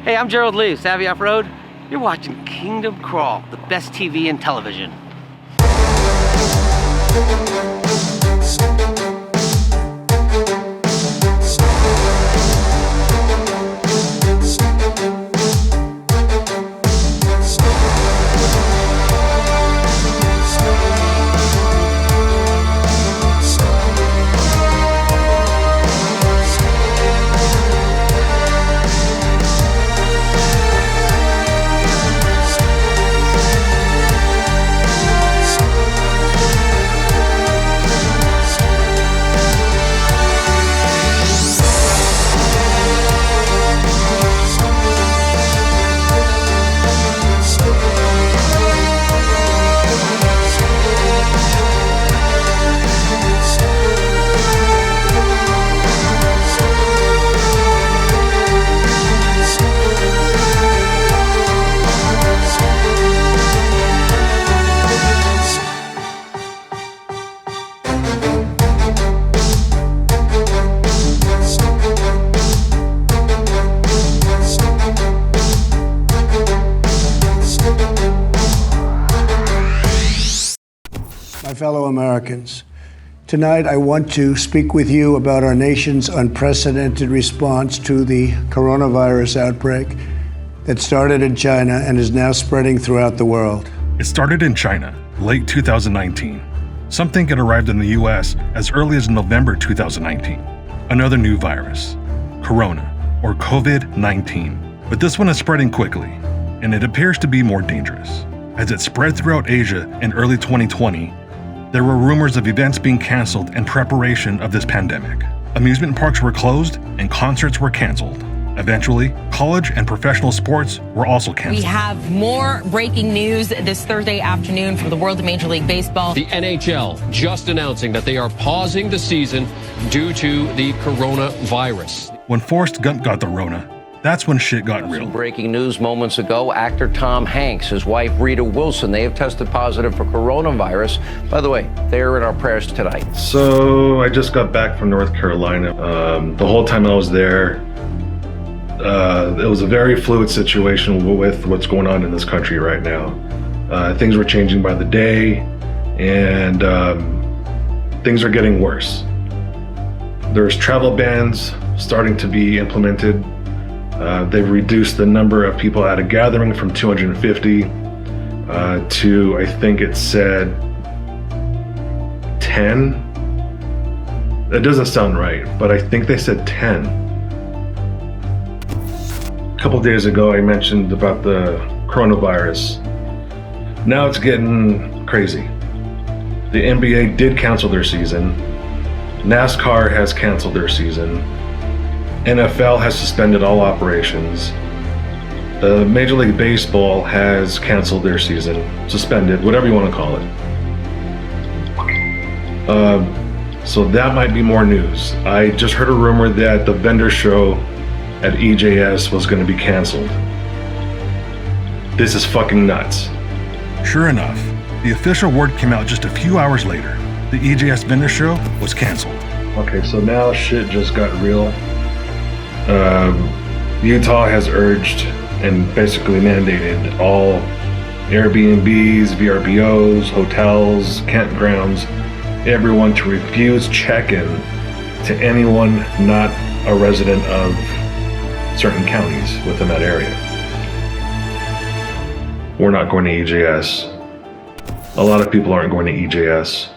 Hey, I'm Gerald Lee, Savvy Off-Road. You're watching Kingdom Krawl, the best TV and television. My fellow Americans, tonight I want to speak with you about our nation's unprecedented response to the coronavirus outbreak that started in China and is now spreading throughout the world. It started in China, late 2019. Some think it arrived in the US as early as November 2019. Another new virus, corona, or COVID-19. But this one is spreading quickly, and it appears to be more dangerous. As it spread throughout Asia in early 2020, there were rumors of events being canceled in preparation of this pandemic. Amusement parks were closed and concerts were canceled. Eventually, college and professional sports were also canceled. We have more breaking news this Thursday afternoon from the world of Major League Baseball. The NHL just announcing that they are pausing the season due to the coronavirus. When Forrest Gump got the Rona, that's when shit got real. Some breaking news moments ago, actor Tom Hanks, his wife Rita Wilson, they have tested positive for coronavirus. By the way, they're in our prayers tonight. So I just got back from North Carolina. The whole time I was there, it was a very fluid situation with what's going on in this country right now. Things were changing by the day, and things are getting worse. There's travel bans starting to be implemented. They've reduced the number of people at a gathering from 250 to, I think it said 10. That doesn't sound right, but I think they said 10. A couple days ago, I mentioned about the coronavirus. Now it's getting crazy. The NBA did cancel their season. NASCAR has canceled their season. NFL has suspended all operations. Major League Baseball has canceled their season, suspended, whatever you want to call it. So that might be more news. I just heard a rumor that the vendor show at EJS was going to be canceled. This is fucking nuts. Sure enough, the official word came out just a few hours later. The EJS vendor show was canceled. Okay, so now shit just got real. Utah has urged and basically mandated all Airbnbs, VRBOs, hotels, campgrounds, everyone to refuse check-in to anyone not a resident of certain counties within that area. We're not going to EJS. A lot of people aren't going to EJS.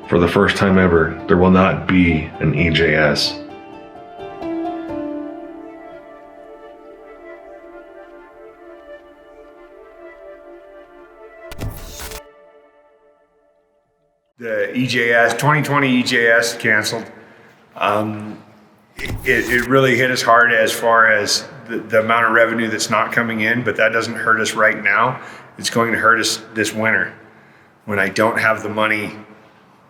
For the first time ever, there will not be an EJS. The EJS, 2020 EJS canceled. It really hit us hard as far as the amount of revenue that's not coming in, but that doesn't hurt us right now. It's going to hurt us this winter when I don't have the money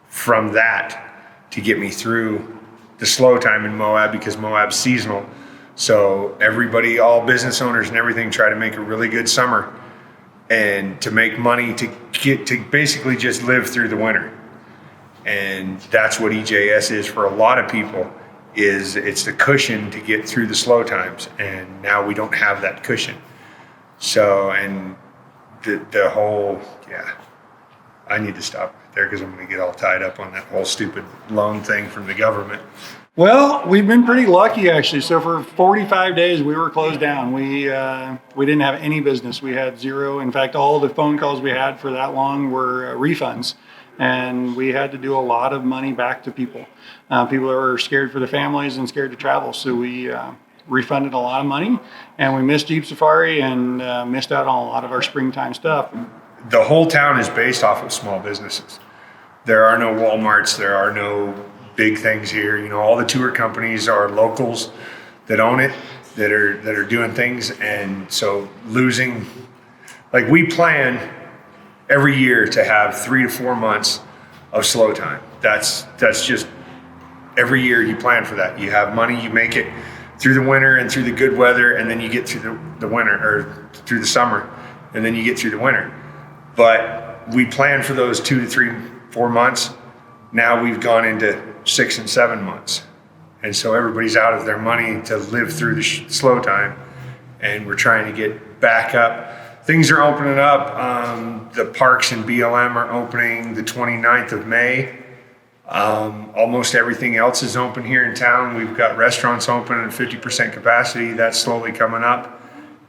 from that to get me through the slow time in Moab, because Moab's seasonal. So everybody, all business owners and everything, try to make a really good summer and to make money to get to basically just live through the winter. And that's what EJS is for a lot of people, it's the cushion to get through the slow times, and now we don't have that cushion. So, and the whole, I need to stop there because I'm going to get all tied up on that whole stupid loan thing from the government. Well, we've been pretty lucky actually. So for 45 days we were closed down. We didn't have any business. We had zero. In fact, all the phone calls we had for that long were refunds, and we had to do a lot of money back to people. People that were scared for their families and scared to travel. So we refunded a lot of money, and we missed Jeep Safari and missed out on a lot of our springtime stuff. The whole town is based off of small businesses. There are no Walmarts. There are no big things here. You know, all the tour companies are locals that own it, that are doing things. And so losing, like, we plan every year to have 3 to 4 months of slow time. That's just every year you plan for that. You have money, you make it through the winter and through the good weather, and then you get through the winter, or through the summer, and then you get through the winter. But we plan for those 2 to 3, 4 months. Now we've gone into 6 and 7 months. And so everybody's out of their money to live through the slow time. And we're trying to get back up. Things are opening up. The parks in BLM are opening the 29th of May. Almost everything else is open here in town. We've got restaurants open at 50% capacity. That's slowly coming up.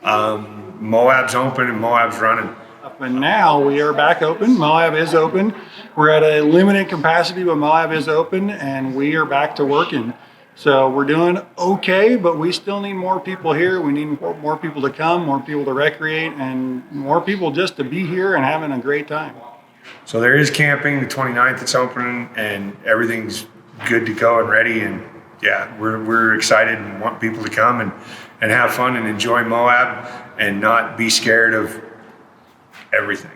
Moab's open and Moab's running. But now we are back open. Moab is open. We're at a limited capacity, but Moab is open, and we are back to working. So we're doing okay, but we still need more people here. We need more people to come, more people to recreate, and more people just to be here and having a great time. So there is camping, the 29th it's opening, and everything's good to go and ready. And we're excited and want people to come and have fun and enjoy Moab and not be scared of everything.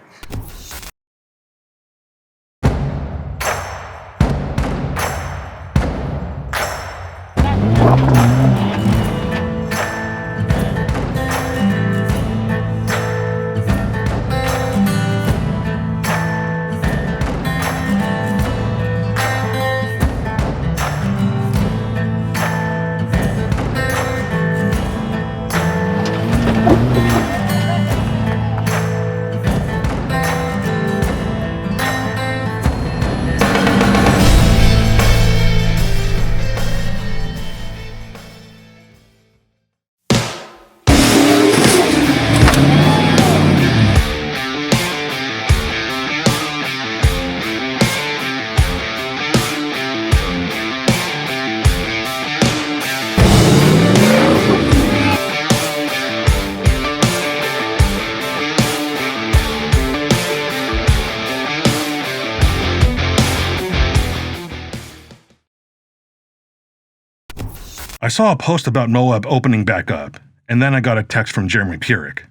I saw a post about Moab opening back up, and then I got a text from Jeremy Purick.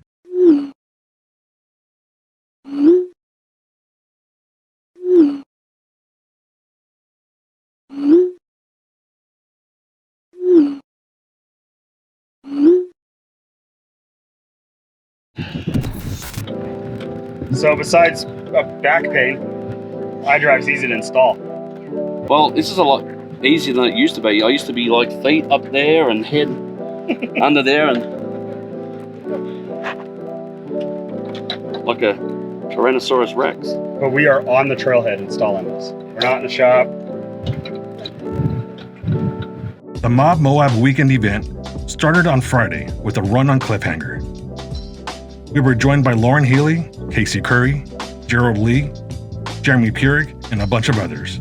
So besides back pain, iDrive's easy to install. Well, this is a lot easier than it used to be. I used to be like feet up there and head under there and like a Tyrannosaurus Rex. But we are on the trailhead installing this. We're not in the shop. The Moab weekend event started on Friday with a run on cliffhanger. We were joined by Loren Healy, Currie, Gerald Lee, Jeremy Purick, and a bunch of others.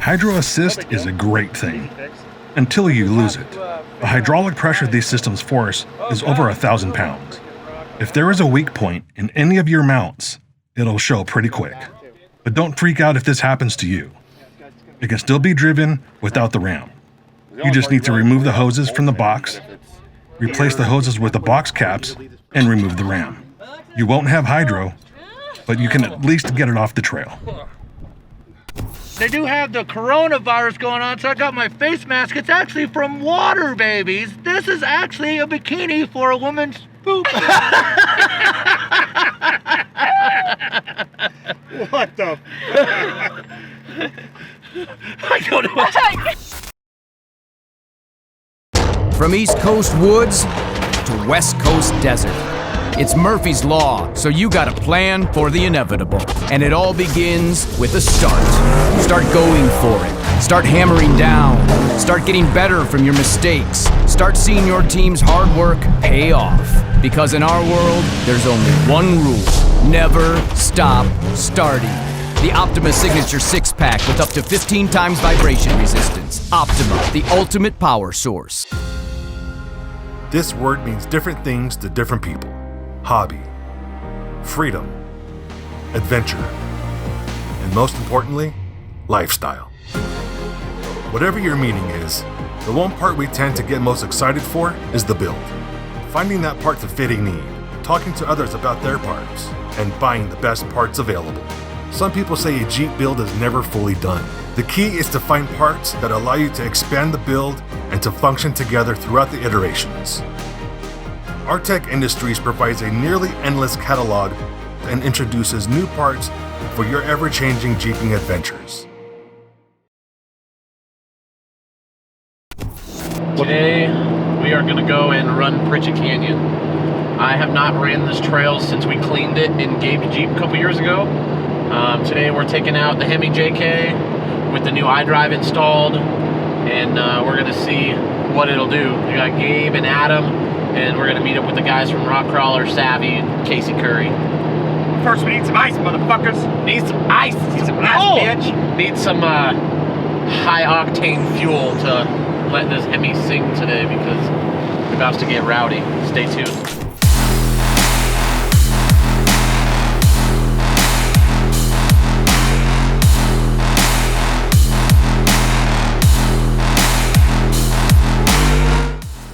Hydro assist is a great thing, until you lose it. The hydraulic pressure these systems force is over 1,000 pounds. If there is a weak point in any of your mounts, it'll show pretty quick. But don't freak out if this happens to you. It can still be driven without the ram. You just need to remove the hoses from the box, replace the hoses with the box caps, and remove the ram. You won't have hydro, but you can at least get it off the trail. They do have the coronavirus going on, so I got my face mask. It's actually from water, babies. This is actually a bikini for a woman's poop. What the? I don't know what From East Coast woods to West Coast desert. It's Murphy's Law, so you got a plan for the inevitable. And it all begins with a start. Start going for it. Start hammering down. Start getting better from your mistakes. Start seeing your team's hard work pay off. Because in our world, there's only one rule. Never stop starting. The Optima Signature 6-pack with up to 15 times vibration resistance. Optima, the ultimate power source. This word means different things to different people. Hobby, freedom, adventure, and most importantly, lifestyle. Whatever your meaning is, the one part we tend to get most excited for is the build. Finding that part to fitting need, talking to others about their parts, and buying the best parts available. Some people say a Jeep build is never fully done. The key is to find parts that allow you to expand the build and to function together throughout the iterations. Artec Industries provides a nearly endless catalog and introduces new parts for your ever-changing Jeeping adventures. Today, we are going to go and run Pritchett Canyon. I have not ran this trail since we cleaned it in Gabe's Jeep a couple years ago. Today, we're taking out the Hemi JK with the new iDrive installed, and we're going to see what it'll do. We got Gabe and Adam, and we're going to meet up with the guys from Rock Crawler, Savvy, and Casey Currie. First, we need some ice, motherfuckers. Need some ice. Need some ice, bitch. Need some high-octane fuel to let this Hemi sing today because we're about to get rowdy. Stay tuned.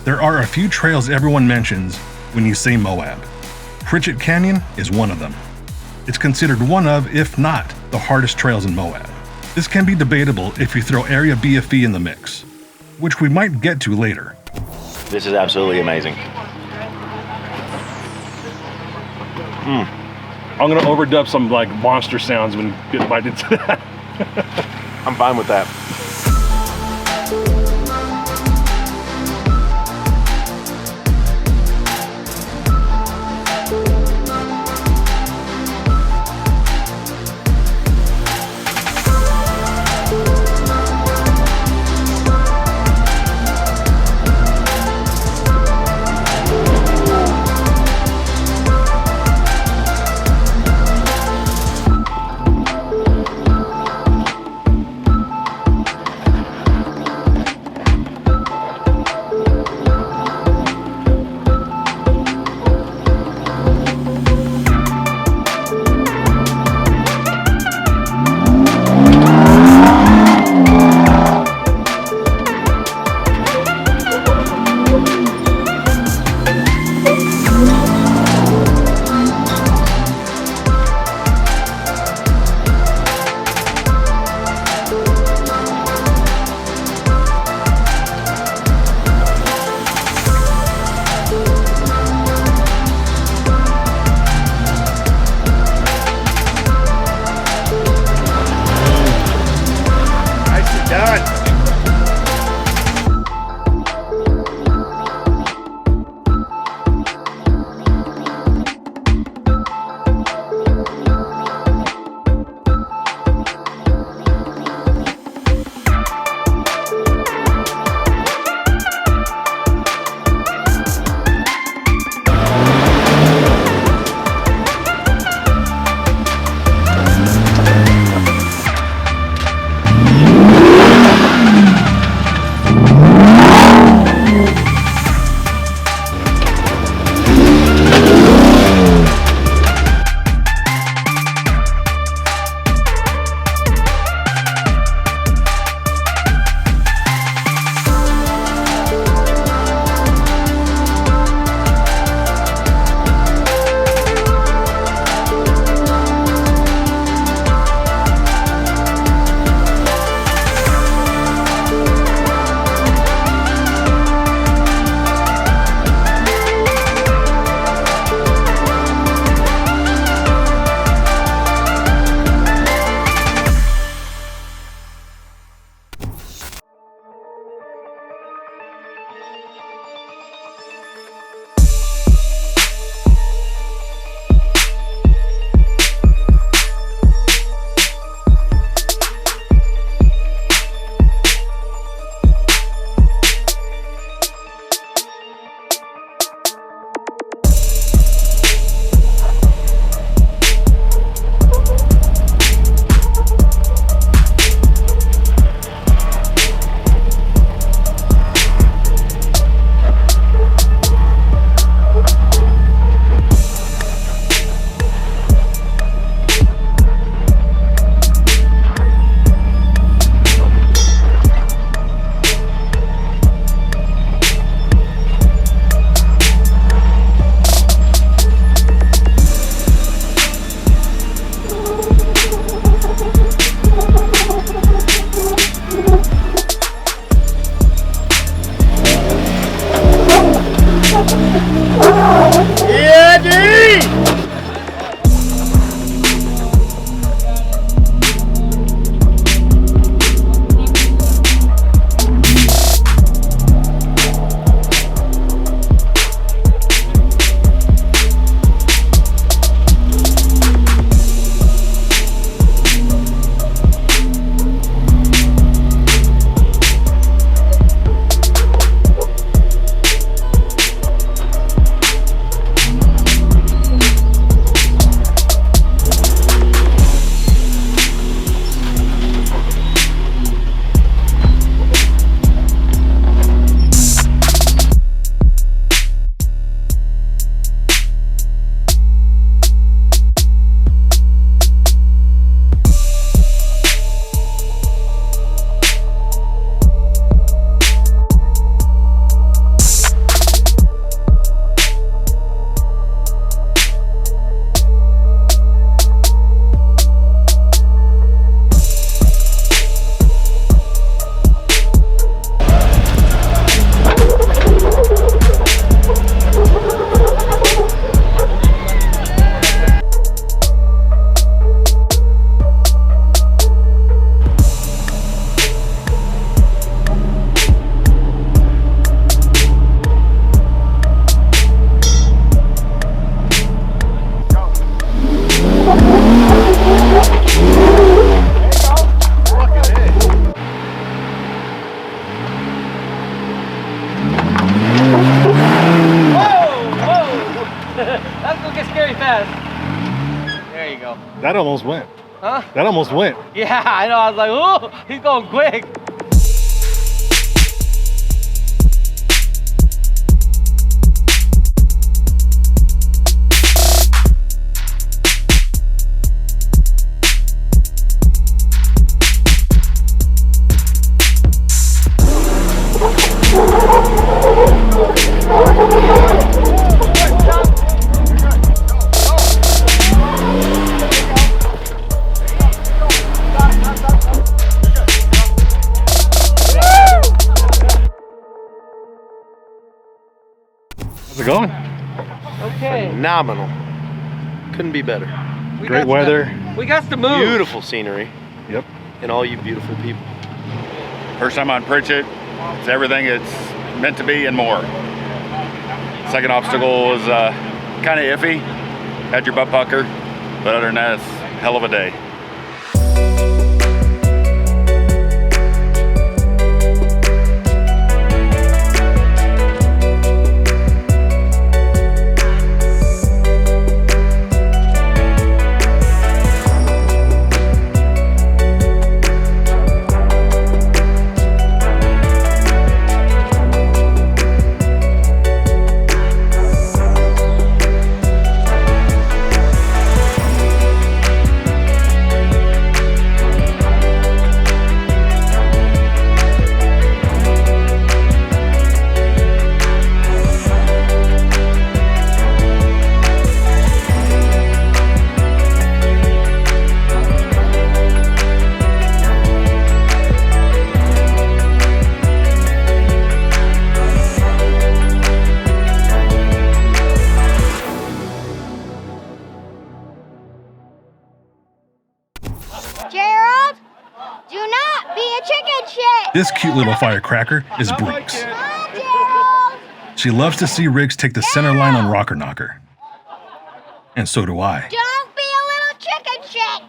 There are a few trails everyone mentions when you say Moab. Pritchett Canyon is one of them. It's considered one of, if not, the hardest trails in Moab. This can be debatable if you throw Area BFE in the mix, which we might get to later. This is absolutely amazing. I'm gonna overdub some like monster sounds when we get right into that. I'm fine with that. That almost went. Huh? That almost went. Yeah, I know. I was like, oh, he's going quick. How's it going? Okay. Phenomenal. Couldn't be better. Great weather. We got to move. Beautiful scenery. Yep. And all you beautiful people. First time on Pritchett. It's everything it's meant to be and more. Second obstacle was kind of iffy. Had your butt pucker, but other than that, it's a hell of a day. Gerald, do not be a chicken shit. This cute little firecracker is Brooks. She loves to see rigs take the center line on Rocker Knocker. And so do I. Don't be a little chicken shit.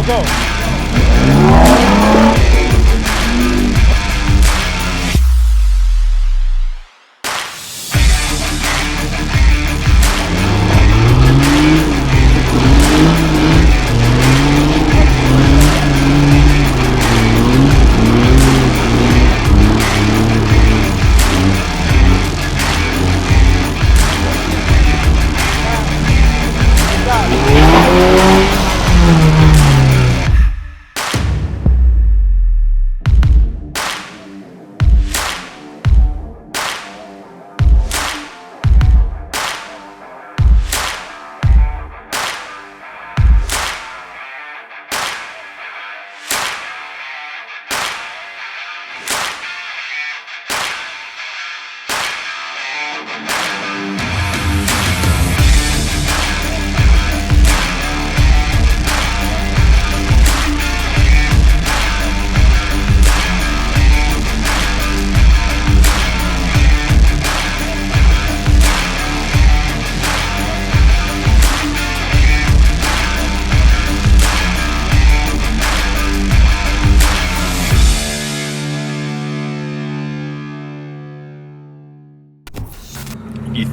Go.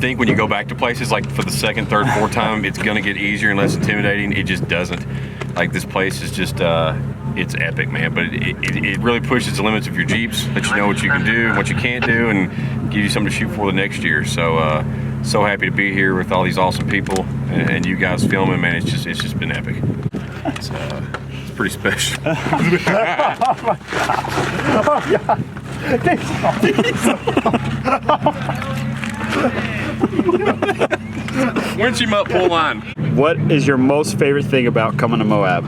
think when you go back to places like for the second, third, fourth time, it's gonna get easier and less intimidating. It just doesn't. Like this place is just, it's epic, man. But it really pushes the limits of your Jeeps, lets you know what you can do and what you can't do, and give you something to shoot for the next year. So, so happy to be here with all these awesome people and you guys filming, man. It's just been epic. It's pretty special. Oh my God. Winch him up, pull line. What is your most favorite thing about coming to Moab?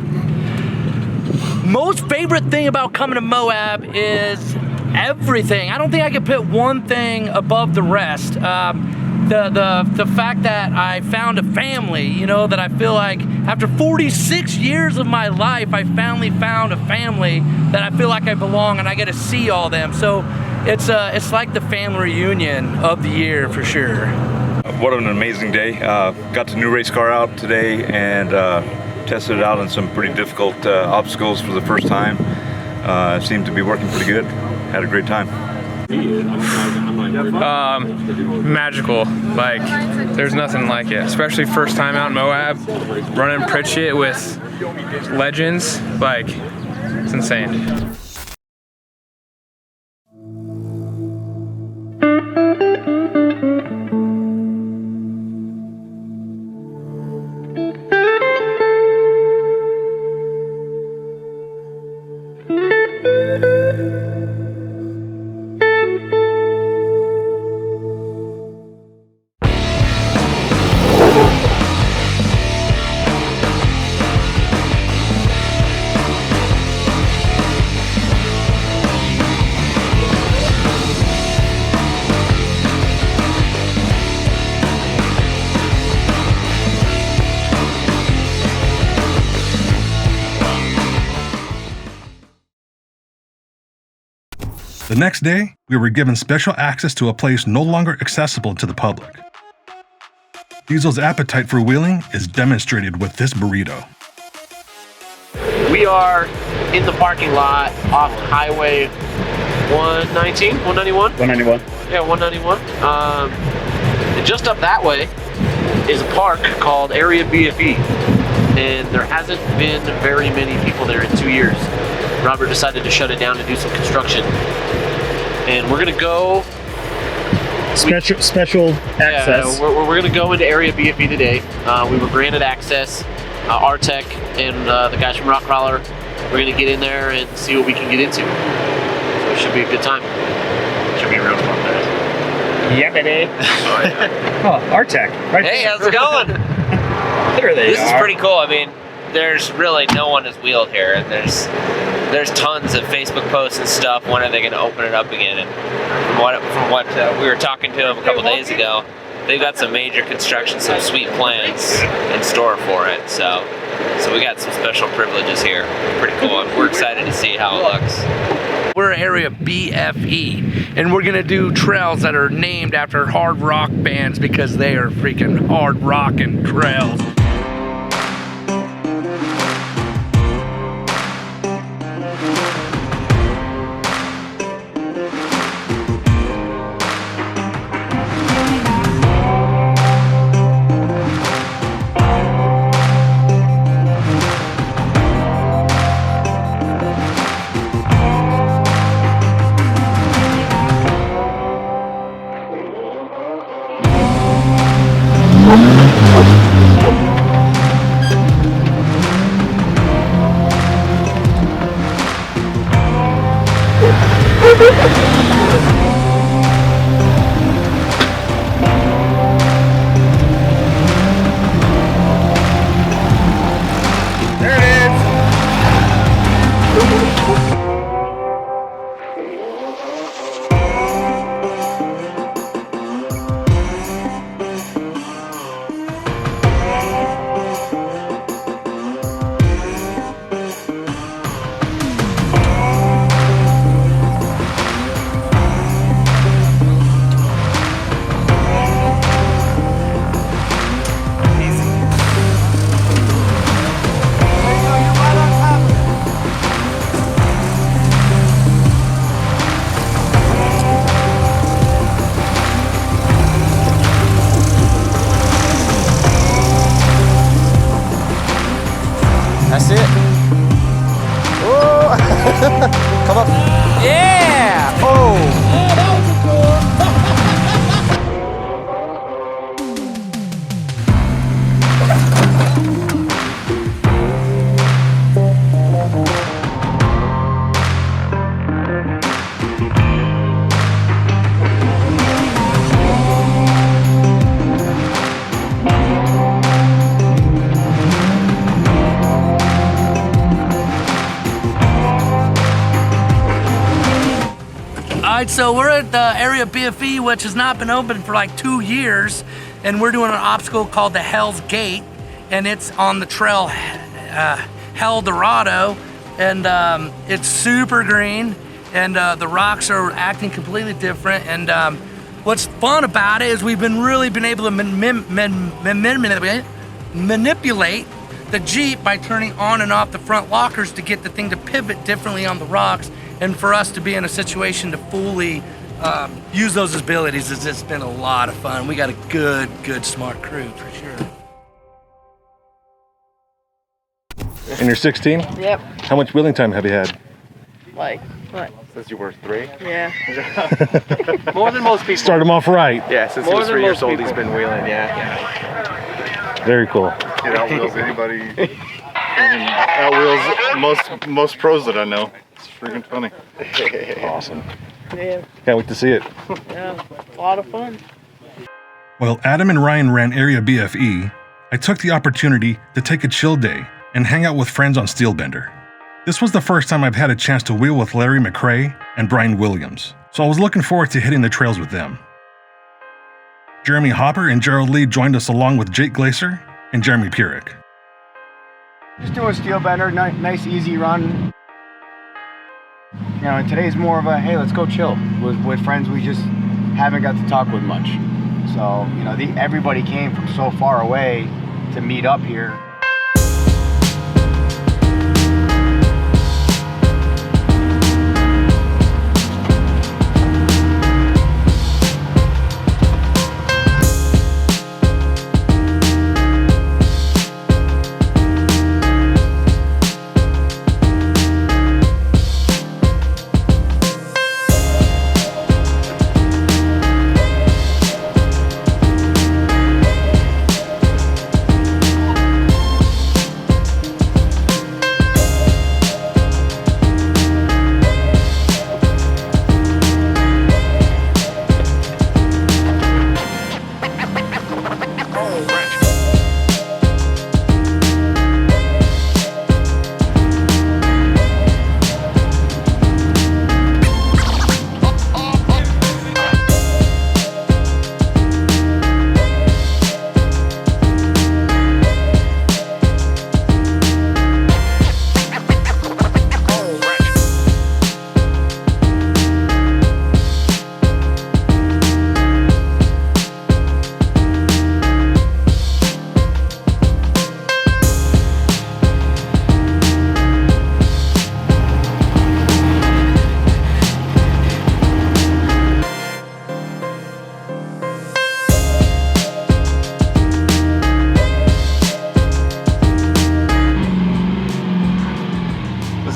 Most favorite thing about coming to Moab is everything. I don't think I could put one thing above the rest. The fact that I found a family, you know, that I feel like after 46 years of my life, I finally found a family that I feel like I belong and I get to see all them. So it's like the family reunion of the year for sure. What an amazing day. Got the new race car out today and tested it out on some pretty difficult obstacles for the first time. Seemed to be working pretty good. Had a great time. Magical. Like, there's nothing like it. Especially first time out in Moab, running Pritchett with legends. Like, it's insane. The next day, we were given special access to a place no longer accessible to the public. Diesel's appetite for wheeling is demonstrated with this burrito. We are in the parking lot off Highway 119, 191? 191. Yeah, 191. And just up that way is a park called Area BFE. And there hasn't been very many people there in 2 years. Robert decided to shut it down and do some construction. And we're gonna go special access. Yeah, we're gonna go into Area BFE today. We were granted access. Artec and the guys from Rock Crawler. We're gonna get in there and see what we can get into. So it should be a good time. Should be a real fun day. Yeah, baby. Oh, Artec. Right Hey, there. how's it going? There they This are. is pretty cool. I mean, there's really no one has wheeled here, and there's tons of Facebook posts and stuff. When are they going to open it up again? And from what we were talking to them a couple days ago, they've got some major construction, some sweet plans in store for it. So we got some special privileges here. Pretty cool. And we're excited to see how it looks. We're Area BFE, and we're gonna do trails that are named after hard rock bands because they are freaking hard rockin' trails. Oh! Come up. Yeah! Oh! So we're at the Area BFE, which has not been open for like 2 years, and we're doing an obstacle called the Hell's Gate, and it's on the trail Hell Dorado, and it's super green, and the rocks are acting completely different. And what's fun about it is we've really been able to manipulate the Jeep by turning on and off the front lockers to get the thing to pivot differently on the rocks, and for us to be in a situation to fully use those abilities. It's just been a lot of fun. We got a good, smart crew for sure. And you're 16? Yep. How much wheeling time have you had? Like, what? Since you were 3? Yeah. More than most people. Start him off right. Yeah, since he was 3 years old, he's been wheeling, yeah. Very cool. It outwheels anybody. Outwheels most pros that I know. It's freaking funny. Awesome. Yeah. Can't wait to see it. Yeah, a lot of fun. While Adam and Ryan ran Area BFE, I took the opportunity to take a chill day and hang out with friends on Steelbender. This was the first time I've had a chance to wheel with Larry McRae and Brian Williams, so I was looking forward to hitting the trails with them. Jeremy Hopper and Gerald Lee joined us along with Jake Glaser and Jeremy Purick. Just doing Steelbender, nice easy run. You know, and today's more of a, hey, let's go chill with friends we just haven't got to talk with much. So, you know, everybody came from so far away to meet up here.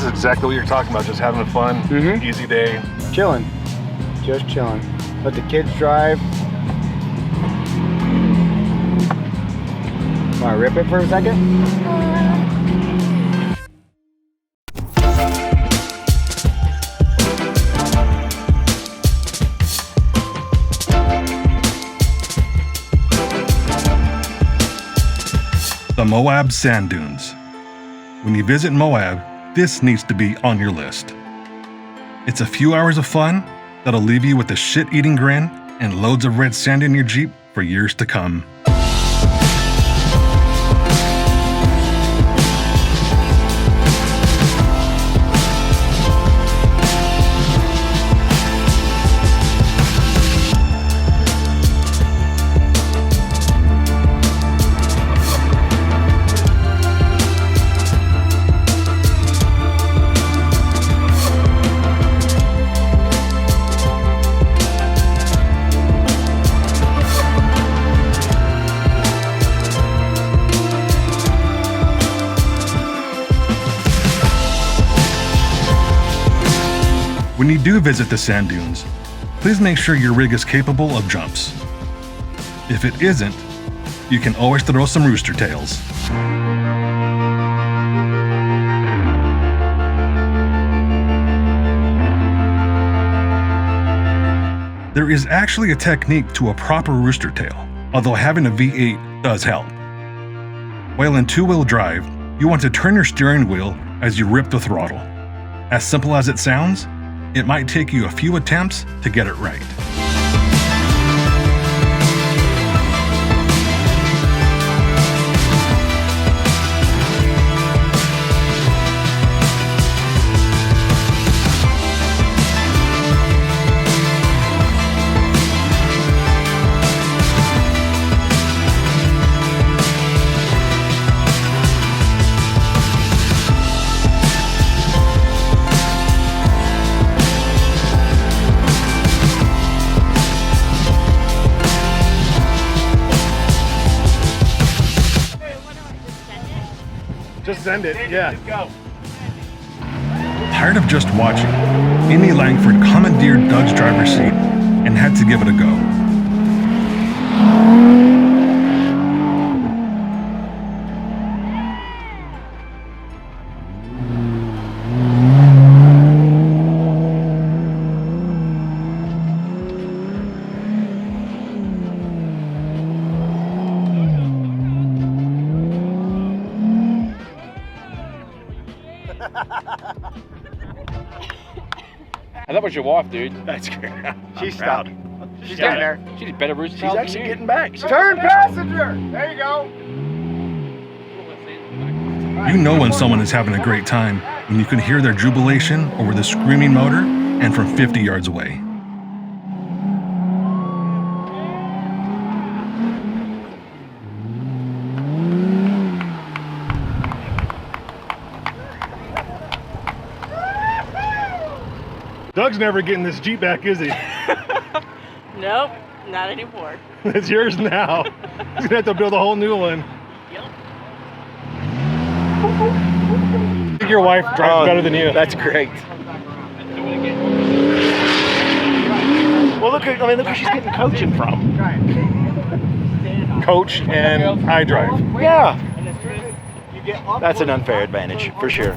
Exactly what you're talking about, just having a fun, easy day. Chilling, just chilling. Let the kids drive. Want to rip it for a second? The Moab Sand Dunes. When you visit Moab, this needs to be on your list. It's a few hours of fun that'll leave you with a shit-eating grin and loads of red sand in your Jeep for years to come. When you do visit the sand dunes, please make sure your rig is capable of jumps. If it isn't, you can always throw some rooster tails. There is actually a technique to a proper rooster tail, although having a V8 does help. While in two-wheel drive, you want to turn your steering wheel as you rip the throttle. As simple as it sounds, it might take you a few attempts to get it right. Just send it, yeah. Tired of just watching, Amy Langford commandeered Doug's driver's seat and had to give it a go. That was your wife, dude. That's great. She's stopped. She's getting there. She's better rooster. She's actually getting back. Turn passenger. There you go. You know when someone is having a great time when you can hear their jubilation over the screaming motor and from 50 yards away. Doug's never getting this Jeep back, is he? Nope, not anymore. It's yours now. He's gonna have to build a whole new one. I think your wife drives better than you. That's great. Well, look where she's getting coaching from. Coach and I drive. Yeah. That's an unfair advantage, for sure.